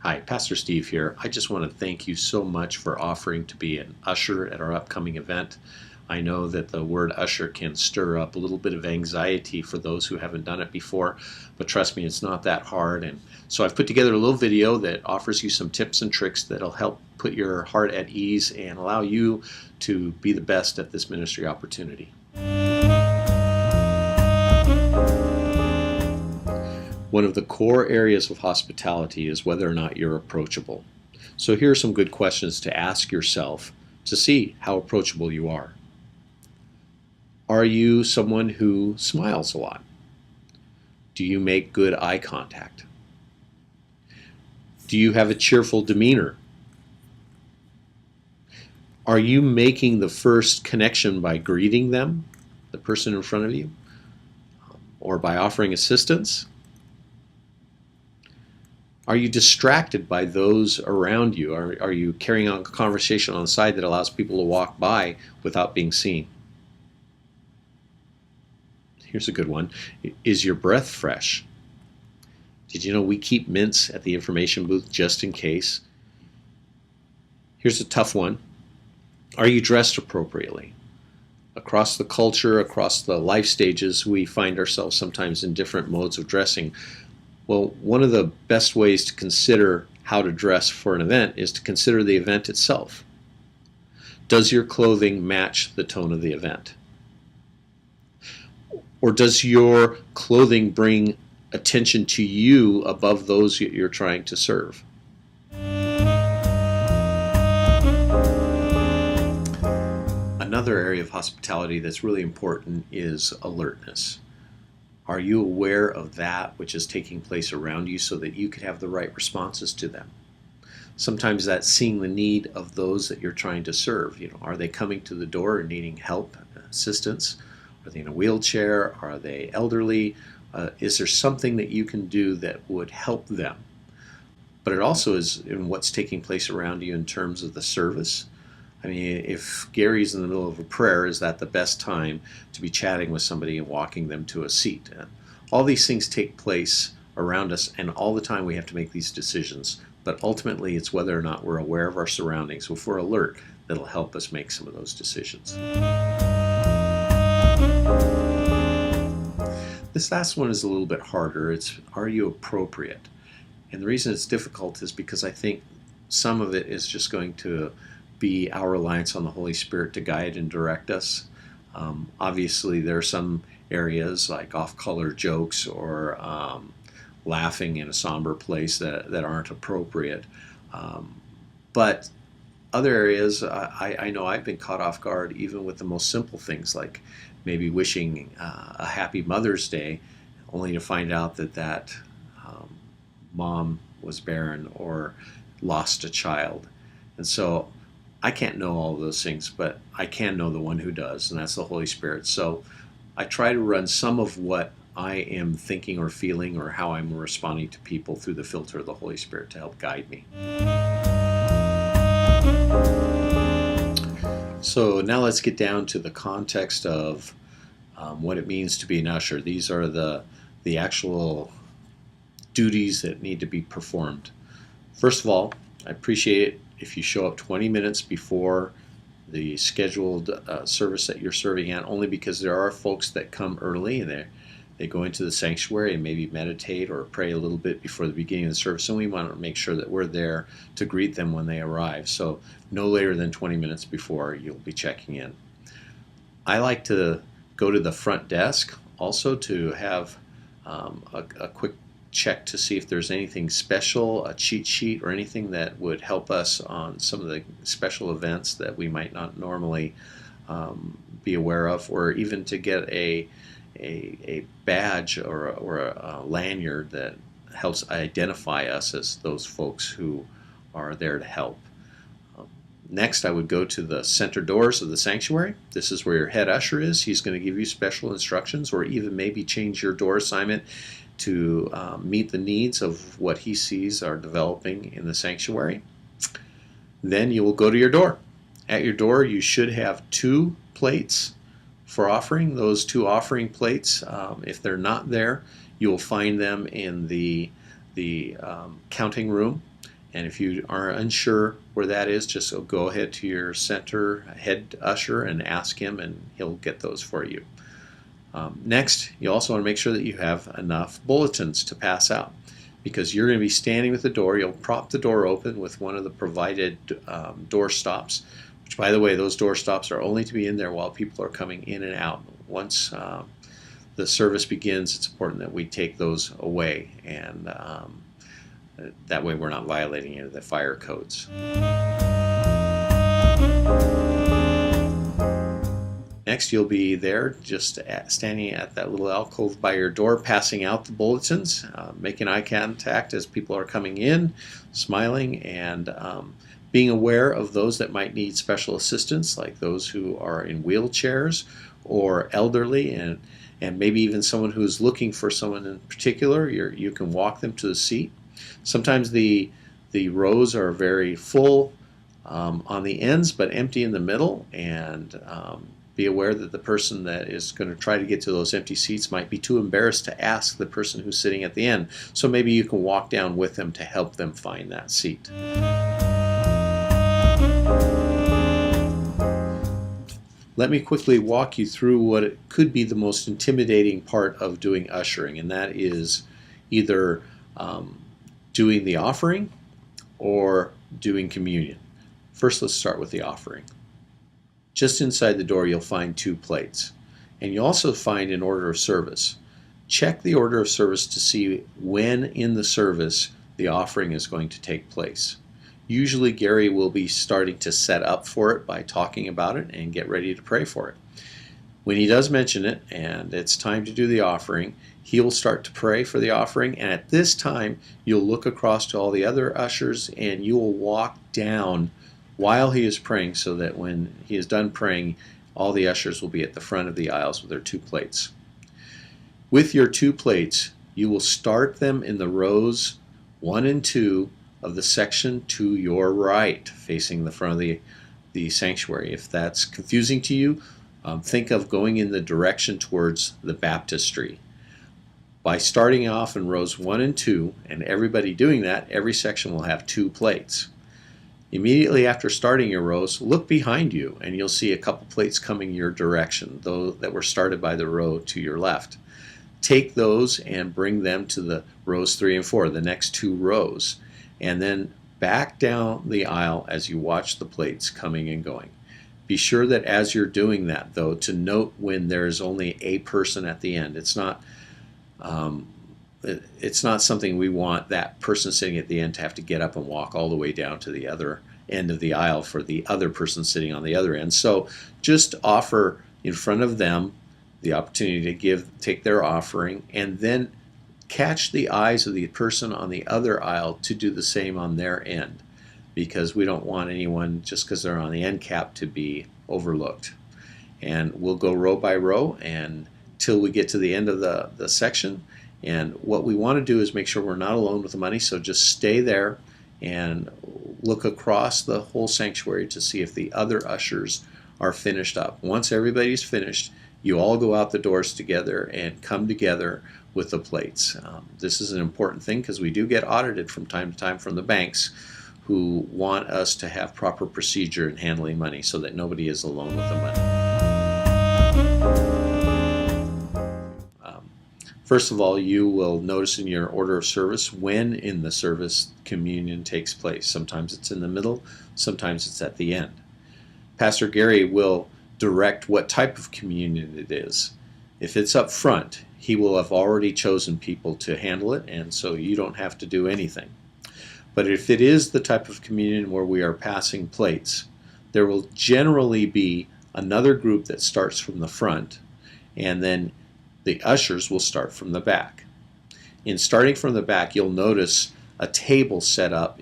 Hi, Pastor Steve here. I just want to thank you so much for offering to be an usher at our upcoming event. I know that the word usher can stir up a little bit of anxiety for those who haven't done it before, but trust me, it's not that hard. And so I've put together a little video that offers you some tips and tricks that'll help put your heart at ease and allow you to be the best at this ministry opportunity. One of the core areas of hospitality is whether or not you're approachable. So here are some good questions to ask yourself to see how approachable you are. Are you someone who smiles a lot? Do you make good eye contact? Do you have a cheerful demeanor? Are you making the first connection by greeting them, the person in front of you, or by offering assistance? Are you distracted by those around you? Are you carrying on a conversation on the side that allows people to walk by without being seen? Here's a good one. Is your breath fresh? Did you know we keep mints at the information booth just in case? Here's a tough one. Are you dressed appropriately? Across the culture, across the life stages, we find ourselves sometimes in different modes of dressing. Well, one of the best ways to consider how to dress for an event is to consider the event itself. Does your clothing match the tone of the event? Or does your clothing bring attention to you above those you're trying to serve? Another area of hospitality that's really important is alertness. Are you aware of that which is taking place around you so that you could have the right responses to them? Sometimes that's seeing the need of those that you're trying to serve. Are they coming to the door and needing help, assistance? Are they in a wheelchair? Are they elderly? Is there something that you can do that would help them? But it also is in what's taking place around you in terms of the service. I mean, if Gary's in the middle of a prayer, is that the best time to be chatting with somebody and walking them to a seat? All these things take place around us, and all the time we have to make these decisions. But ultimately, it's whether or not we're aware of our surroundings. If we're alert, that'll help us make some of those decisions. This last one is a little bit harder. It's, are you appropriate? And the reason it's difficult is because I think some of it is just going to be our reliance on the Holy Spirit to guide and direct us. Obviously, there are some areas like off-color jokes or laughing in a somber place that aren't appropriate. But other areas, I know I've been caught off guard even with the most simple things, like maybe wishing a happy Mother's Day, only to find out that mom was barren or lost a child. And so I can't know all of those things, but I can know the one who does, and that's the Holy Spirit. So I try to run some of what I am thinking or feeling or how I'm responding to people through the filter of the Holy Spirit to help guide me. So now let's get down to the context of what it means to be an usher. These are the actual duties that need to be performed. First of all, I appreciate it if you show up 20 minutes before the scheduled service that you're serving at, only because there are folks that come early and they go into the sanctuary and maybe meditate or pray a little bit before the beginning of the service, and we want to make sure that we're there to greet them when they arrive. So no later than 20 minutes before you'll be checking in. I like to go to the front desk also to have a quick check to see if there's anything special, a cheat sheet or anything that would help us on some of the special events that we might not normally be aware of, or even to get a badge or a lanyard that helps identify us as those folks who are there to help. Next, I would go to the center doors of the sanctuary. This is where your head usher is. He's going to give you special instructions, or even maybe change your door assignment to meet the needs of what he sees are developing in the sanctuary. Then you will go to your door. At your door, you should have 2 plates for offering. Those 2 offering plates, if they're not there, you will find them in the counting room, And if you are unsure where that is, just go ahead to your center head usher and ask him, and he'll get those for you. Next, you also want to make sure that you have enough bulletins to pass out, because you're going to be standing with the door. You'll prop the door open with one of the provided door stops, which, by the way, those door stops are only to be in there while people are coming in and out. Once the service begins, it's important that we take those away, and that way we're not violating any of the fire codes. Next, you'll be there just standing at that little alcove by your door, passing out the bulletins, making eye contact as people are coming in, smiling, and being aware of those that might need special assistance, like those who are in wheelchairs or elderly, and maybe even someone who's looking for someone in particular. You can walk them to the seat. Sometimes the rows are very full on the ends but empty in the middle, and be aware that the person that is going to try to get to those empty seats might be too embarrassed to ask the person who's sitting at the end. So maybe you can walk down with them to help them find that seat. Let me quickly walk you through what it could be the most intimidating part of doing ushering, and that is either doing the offering or doing communion. First, let's start with the offering. Just inside the door, you'll find 2 plates, and you'll also find an order of service. Check the order of service to see when in the service the offering is going to take place. Usually Gary will be starting to set up for it by talking about it and get ready to pray for it. When he does mention it and it's time to do the offering, he will start to pray for the offering, and at this time you'll look across to all the other ushers and you will walk down while he is praying, so that when he is done praying, all the ushers will be at the front of the aisles with their 2 plates. With your 2 plates, you will start them in the rows 1 and 2 of the section to your right, facing the front of the sanctuary. If that's confusing to you, think of going in the direction towards the baptistry. By starting off in rows 1 and 2, and everybody doing that, every section will have 2 plates. Immediately after starting your rows, look behind you and you'll see a couple plates coming your direction, those that were started by the row to your left. Take those and bring them to the rows 3 and 4, the next 2 rows, and then back down the aisle as you watch the plates coming and going. Be sure that as you're doing that, though, to note when there is only a person at the end. It's not something we want that person sitting at the end to have to get up and walk all the way down to the other end of the aisle for the other person sitting on the other end. So just offer in front of them the opportunity to take their offering, and then catch the eyes of the person on the other aisle to do the same on their end, because we don't want anyone, just because they're on the end cap, to be overlooked. And we'll go row by row until we get to the end of the section. And what we want to do is make sure we're not alone with the money, so just stay there and look across the whole sanctuary to see if the other ushers are finished up. Once everybody's finished, you all go out the doors together and come together with the plates. This is an important thing because we do get audited from time to time from the banks, who want us to have proper procedure in handling money so that nobody is alone with the money. First of all, you will notice in your order of service when in the service communion takes place. Sometimes it's in the middle, sometimes it's at the end. Pastor Gary will direct what type of communion it is. If it's up front, he will have already chosen people to handle it, and so you don't have to do anything. But if it is the type of communion where we are passing plates, there will generally be another group that starts from the front, and then the ushers will start from the back. In starting from the back, you'll notice a table set up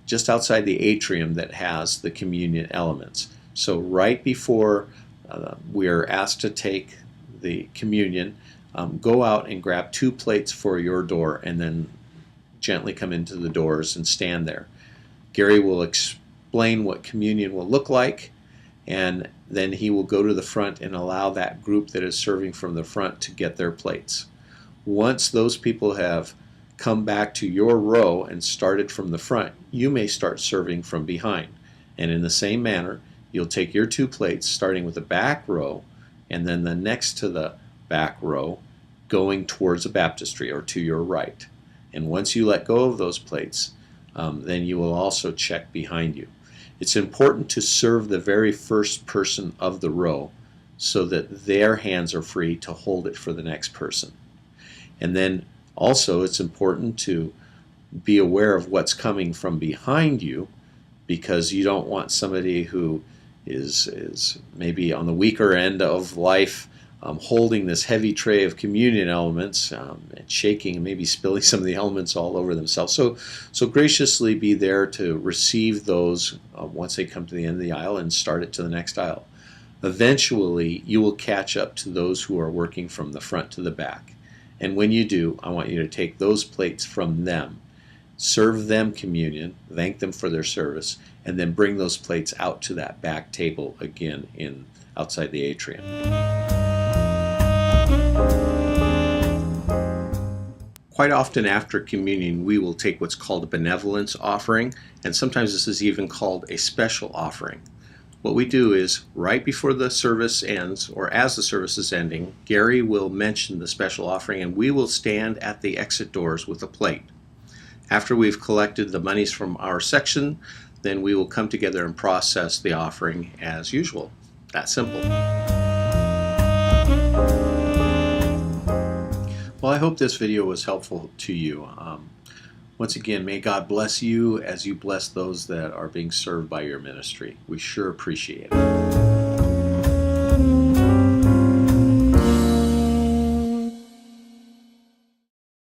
just outside the atrium that has the communion elements. So right before we are asked to take the communion, go out and grab 2 plates for your door, and then gently come into the doors and stand there. Gary will explain what communion will look like, and then he will go to the front and allow that group that is serving from the front to get their plates. Once those people have come back to your row and start it from the front, you may start serving from behind. And in the same manner, you'll take your 2 plates starting with the back row and then the next to the back row going towards a baptistry or to your right. And once you let go of those plates, then you will also check behind you. It's important to serve the very first person of the row so that their hands are free to hold it for the next person. And then also it's important to be aware of what's coming from behind you, because you don't want somebody who is maybe on the weaker end of life holding this heavy tray of communion elements and shaking and maybe spilling some of the elements all over themselves. So graciously be there to receive those once they come to the end of the aisle and start it to the next aisle. Eventually, you will catch up to those who are working from the front to the back. And when you do, I want you to take those plates from them, serve them communion, thank them for their service, and then bring those plates out to that back table again outside the atrium. Quite often after communion, we will take what's called a benevolence offering, and sometimes this is even called a special offering. What we do is, right before the service ends, or as the service is ending, Gary will mention the special offering, and we will stand at the exit doors with a plate. After we've collected the monies from our section, then we will come together and process the offering as usual. That simple. Well, I hope this video was helpful to you. Once again, may God bless you as you bless those that are being served by your ministry. We sure appreciate it.